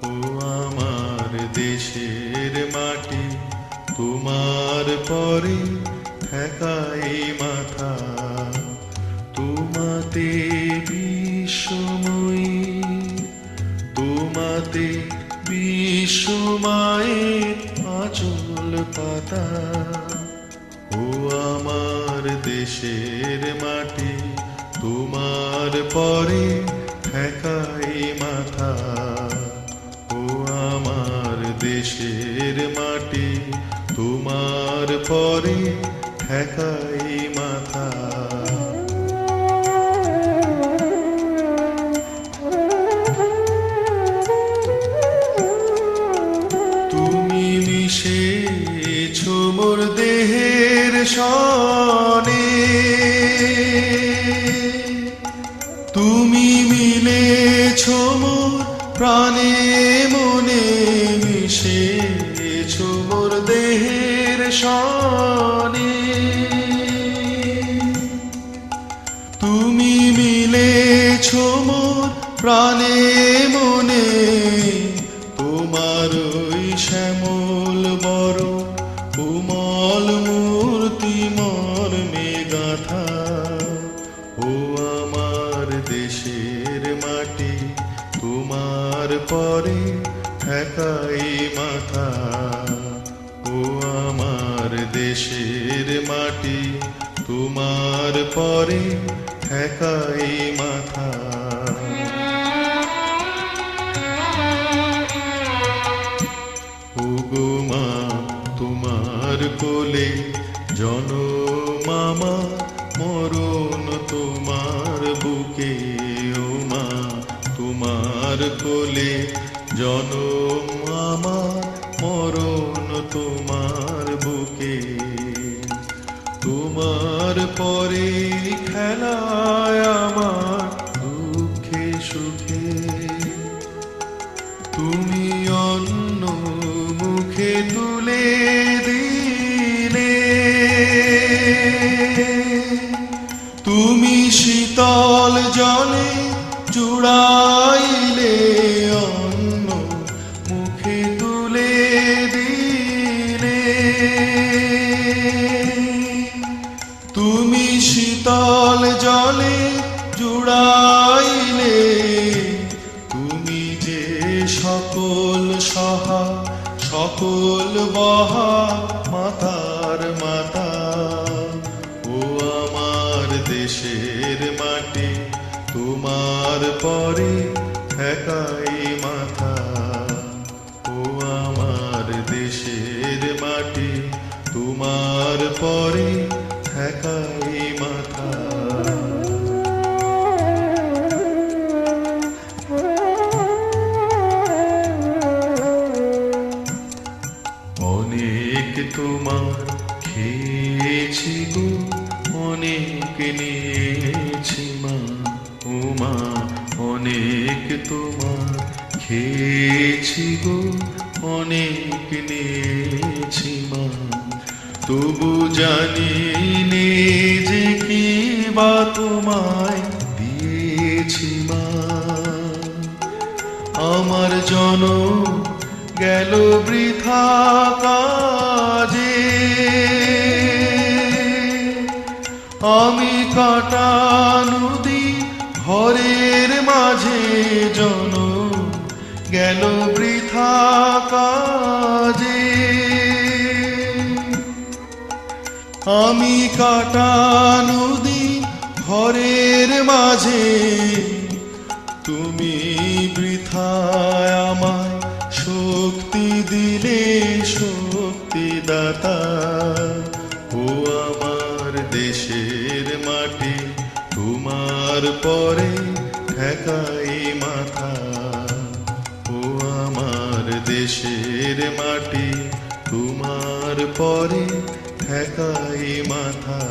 ও আমার দেশের মাটি, তোমার পরে ঠেকাই মাথা। তোমাতে বিশ্বময়ী, তোমাতে বিশ্বমায়ের আঁচল পাতা। ও আমার দেশের মাটি, তোমার পরে ঠেকাই মাথা। ও আমার দেশের মাটি, তোমার পরে ঠেকাই মাথা। তুমি মিশেছো মোর দেহের সনে, তুমি মিলেছো মোর প্রাণে মনে, মিশেছো মোর দেহের সনে। তুমি মিলেছো মোর প্রাণে মনে, তোমার ওই শ্যামল বড় কোমল মূর্তি মর্মে গাথা। ও আমার দেশের মাটি, তোমার পরে ঠেকাই মাথা। ও আমার দেশের মাটি, তোমার পরে ঠেকাই মাথা। ও গো মা, তোমার কোলে জনম আমার, মরণ তোমার বুকে। ও মা, তোমার কোলে জনম আমার, মরণ তোমার বুকে। তোমার পরে খেলায় আমার দুঃখে সুখে, তুমি অন্য মুখে তুলে দিলে। তুমি শীতল জলে জুড়াইলে, অন্য মুখে তুলে দিলে। তুমি শীতল জলে জুড়াইলে, তুমি যে সকল সহা সকল বহা মাতার মাতা। ও আমার দেশের মাটি, তোমার পরে ঠেকাই মাথা। ও আমার দেশের মাটি, তোমার পরে ঠেকাই মাথা। অনেক তোমার খেয়েছি গো, অনেক নিয়েছি মা। ও মা, অনেক তোমার খেয়েছি গো, অনেক নিয়েছি মা। তবু জানি নে যে কি বা তোমায় দিয়েছি মা। আমার জনম গেল বৃথা কাজে, আমি কাটা নদী ঘরের মাঝে, জনম গেল বৃথা কাজে। আমি কাটা নদী ঘরের মাঝে, তুমি বৃথায় আমায় শক্তি দিলে শক্তিদাতা। ও আমার দেশের মাটি, তোমার পরে ঠেকাই মাথা। ও আমার দেশের মাটি, তোমার পরে ঠেকাই মাথা।